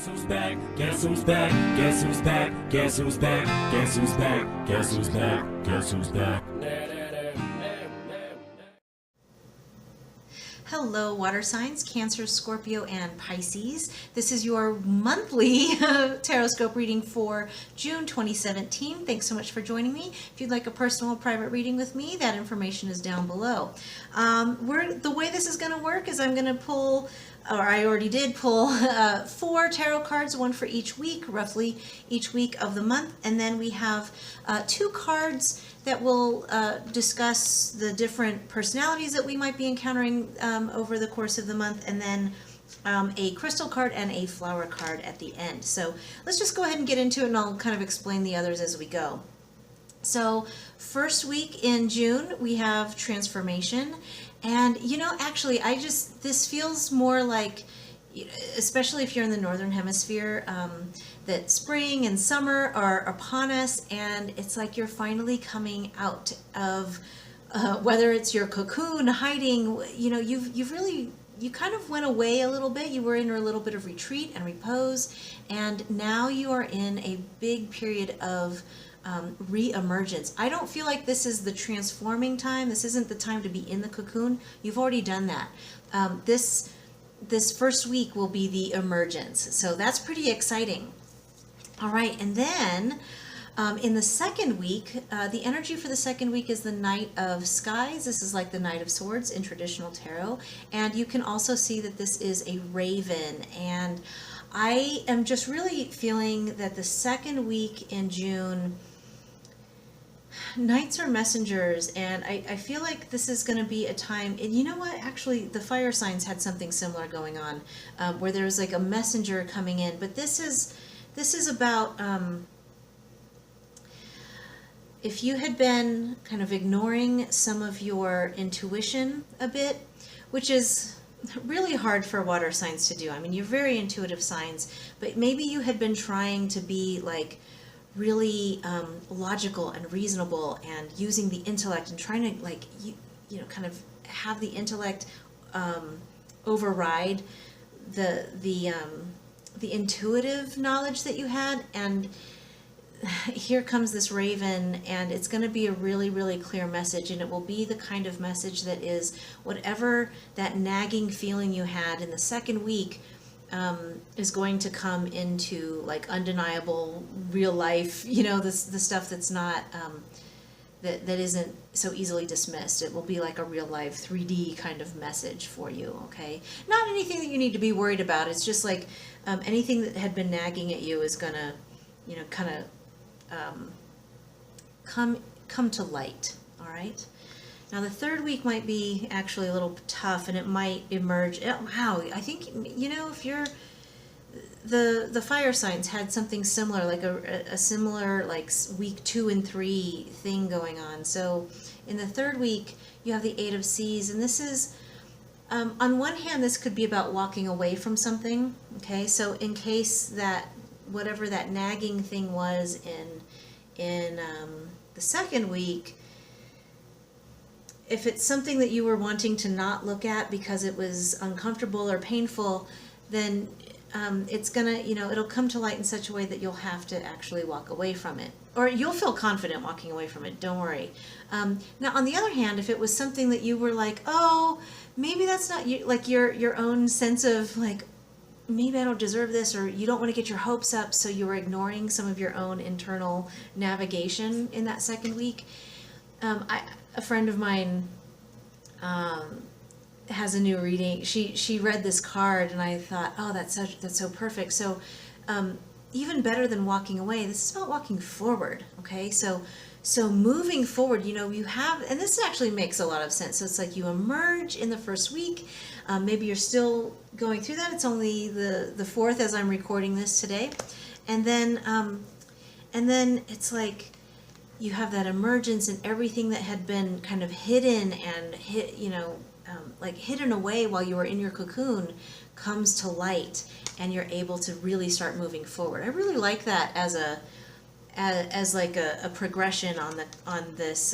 who's back? Guess who's back? Guess who's back? Guess who's back? Guess who's back? Guess who's back? Guess who's back? Hello, water signs, Cancer, Scorpio, and Pisces. This is your monthly Tarotscope reading for June 2017. Thanks so much for joining me. If you'd like a personal or private reading with me, that information is down below. The way this is going to work is I'm going to pull, or I already did pull, 4 tarot cards, one for each week, roughly each week of the month. And then we have 2 cards that will discuss the different personalities that we might be encountering over the course of the month, and then a crystal card and a flower card at the end. So let's just go ahead and get into it, and I'll kind of explain the others as we go. So first week in June, we have transformation. And actually, this feels more like, especially if you're in the northern hemisphere, that spring and summer are upon us, and it's like you're finally coming out of whether it's your cocoon, hiding, you kind of went away a little bit. You were in a little bit of retreat and repose, and now you are in a big period of re-emergence. I don't feel like this is the transforming time. This isn't the time to be in the cocoon. You've already done that. This first week will be the emergence. So that's pretty exciting. All right, and then in the second week, the energy for the second week is the Knight of Skies. This is like the Knight of Swords in traditional tarot. And you can also see that this is a raven. And I am just really feeling that the second week in June, Knights are messengers, and I feel like this is going to be a time, and you know what, actually the fire signs had something similar going on, where there was like a messenger coming in, but this is about if you had been kind of ignoring some of your intuition a bit, which is really hard for water signs to do. I mean, you're very intuitive signs, but maybe you had been trying to be like really logical and reasonable and using the intellect and trying to like kind of have the intellect override the intuitive knowledge that you had. And here comes this raven, and it's going to be a really, really clear message, and it will be the kind of message that is whatever that nagging feeling you had in the second week is going to come into like undeniable real life, the stuff that's not that isn't so easily dismissed. It will be like a real life 3D kind of message for you. Okay, not anything that you need to be worried about. It's just like anything that had been nagging at you is gonna kind of come to light. All right. Now the third week might be actually a little tough, and it might emerge. Wow, I think if you're the fire signs had something similar, like a similar like week 2 and 3 thing going on. So in the third week you have the 8 of Seas, and this is on one hand this could be about walking away from something. Okay, so in case that whatever that nagging thing was in the second week, if it's something that you were wanting to not look at because it was uncomfortable or painful, then it's gonna, it'll come to light in such a way that you'll have to actually walk away from it, or you'll feel confident walking away from it. Don't worry. Now, on the other hand, if it was something that you were like, oh, maybe that's not you, like your own sense of like, maybe I don't deserve this, or you don't want to get your hopes up, so you were ignoring some of your own internal navigation in that second week. A friend of mine has a new reading. She read this card, and I thought, oh, that's so perfect. So even better than walking away, this is about walking forward. Okay, so moving forward, you have, and this actually makes a lot of sense. So it's like you emerge in the first week. Maybe you're still going through that. It's only the 4th as I'm recording this today, and then it's like you have that emergence, and everything that had been kind of hidden and hidden away while you were in your cocoon comes to light, and you're able to really start moving forward. I really like that as a progression on this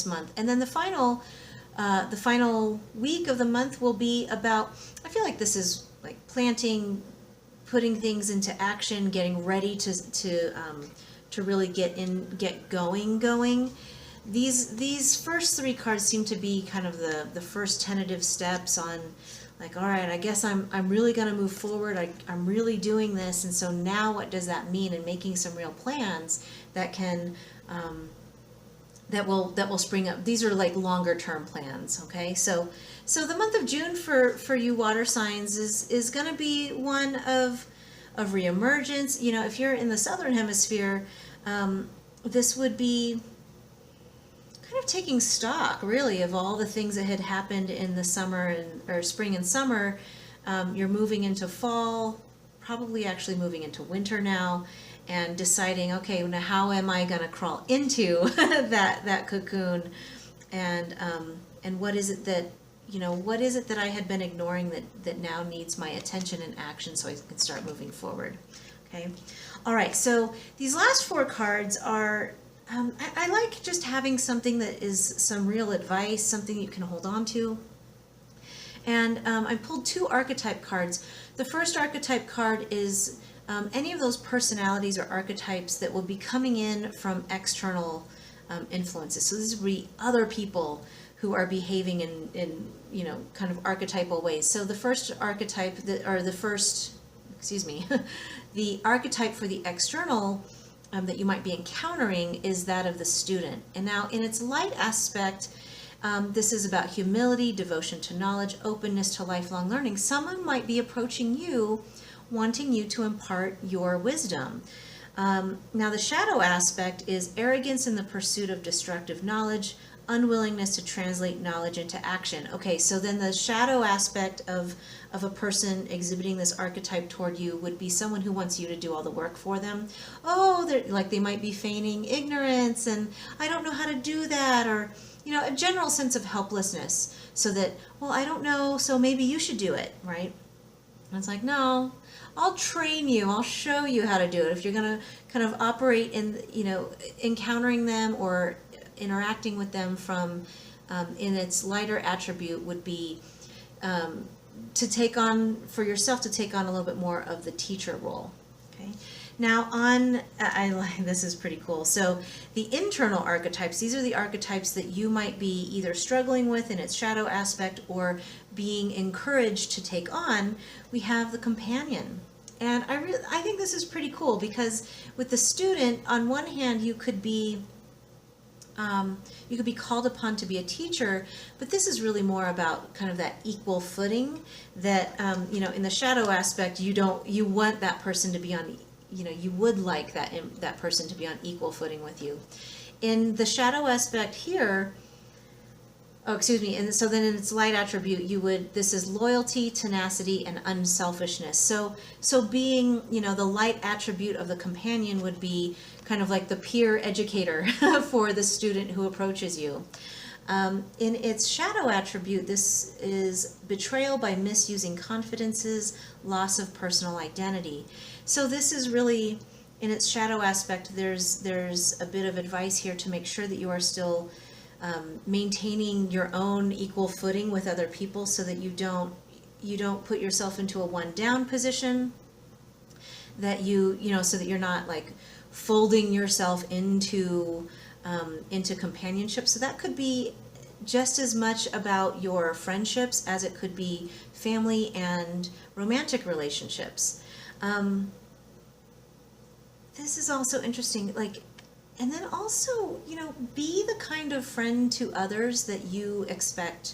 month. And then the final week of the month will be about, I feel like this is like planting putting things into action, getting ready to really get going. These first three cards seem to be kind of the first tentative steps on, like, all right, I guess I'm really going to move forward. I'm really doing this, and so now what does that mean? And making some real plans that can that will spring up. These are like longer term plans. Okay, so the month of June for you water signs is going to be one of reemergence. You know, if you're in the southern hemisphere, this would be kind of taking stock, really, of all the things that had happened in the summer or spring and summer. You're moving into fall, probably actually moving into winter now, and deciding, okay, now how am I going to crawl into that cocoon, and what is it that what is it that I had been ignoring that now needs my attention and action so I can start moving forward. Okay, all right. So these last four cards are. I like just having something that is some real advice, something you can hold on to. And I pulled two archetype cards. The first archetype card is any of those personalities or archetypes that will be coming in from external influences. So this would be other people who are behaving in kind of archetypal ways. So the first archetype, the archetype for the external that you might be encountering is that of the student. And now in its light aspect, this is about humility, devotion to knowledge, openness to lifelong learning. Someone might be approaching you, wanting you to impart your wisdom. Now the shadow aspect is arrogance in the pursuit of destructive knowledge, unwillingness to translate knowledge into action. Okay, so then the shadow aspect of a person exhibiting this archetype toward you would be someone who wants you to do all the work for them. Oh, they might be feigning ignorance, and I don't know how to do that, or a general sense of helplessness, so that, well, I don't know, so maybe you should do it, right? And it's like, no, I'll train you, I'll show you how to do it. If you're going to kind of operate in, encountering them or interacting with them from in its lighter attribute would be to take on a little bit more of the teacher role. Okay, now this is pretty cool. So the internal archetypes, these are the archetypes that you might be either struggling with in its shadow aspect or being encouraged to take on. We have the companion. And I think this is pretty cool, because with the student, on one hand, you could be called upon to be a teacher, but this is really more about kind of that equal footing that, in the shadow aspect, you want that person to be on, you would like that person to be on equal footing with you. In the shadow aspect here, and so then in its light attribute, this is loyalty, tenacity, and unselfishness. So being, the light attribute of the companion would be kind of like the peer educator for the student who approaches you. In its shadow attribute, this is betrayal by misusing confidences, loss of personal identity. So this is really, in its shadow aspect, there's a bit of advice here to make sure that you are still maintaining your own equal footing with other people, so that you don't put yourself into a one down position, that so that you're not like folding yourself into companionship. So that could be just as much about your friendships as it could be family and romantic relationships. This is also interesting, and then also, be the kind of friend to others that you expect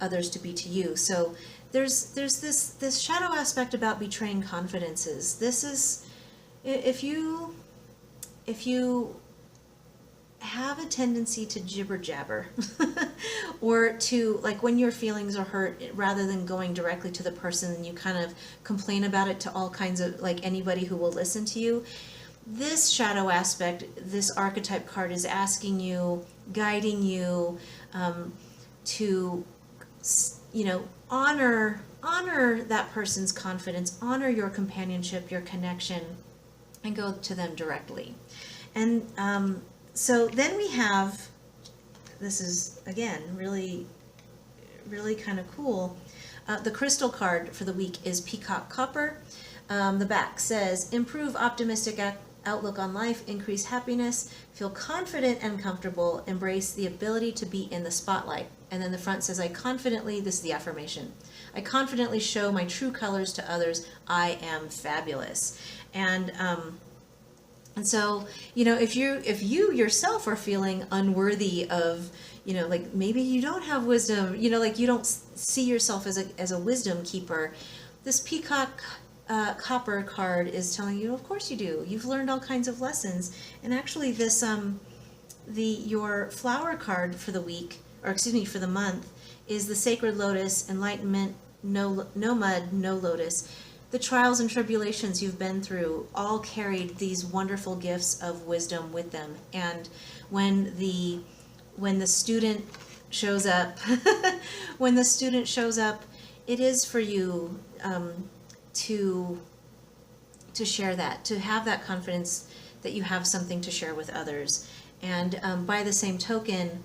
others to be to you. So there's this shadow aspect about betraying confidences. This is, if you have a tendency to jibber jabber or to, like, when your feelings are hurt, rather than going directly to the person, you kind of complain about it to all kinds of, like, anybody who will listen to you. This shadow aspect, this archetype card is asking you, guiding you to, honor that person's confidence, honor your companionship, your connection, and go to them directly. And so then we have, this is, again, really, really kind of cool. The crystal card for the week is Peacock Copper. The back says, improve optimistic outlook on life, increase happiness, feel confident and comfortable, embrace the ability to be in the spotlight. And then the front says, this is the affirmation, I confidently show my true colors to others. I am fabulous. And so, if you yourself are feeling unworthy of, like maybe you don't have wisdom, like you don't see yourself as a wisdom keeper, this peacock copper card is telling you, of course you do. You've learned all kinds of lessons. And actually this, your flower card for the week, or excuse me, for the month, is the Sacred Lotus, Enlightenment, no mud, no lotus. The trials and tribulations you've been through all carried these wonderful gifts of wisdom with them. And when the student shows up, it is for you to share that, to have that confidence that you have something to share with others. And by the same token,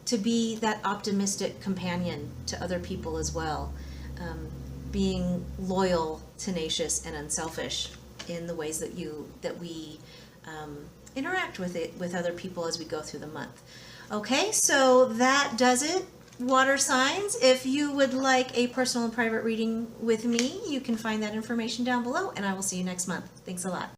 to be that optimistic companion to other people as well. Being loyal, tenacious, and unselfish in the ways that we interact with other people as we go through the month. Okay, so that does it. Water signs, if you would like a personal and private reading with me, you can find that information down below, and I will see you next month. Thanks a lot.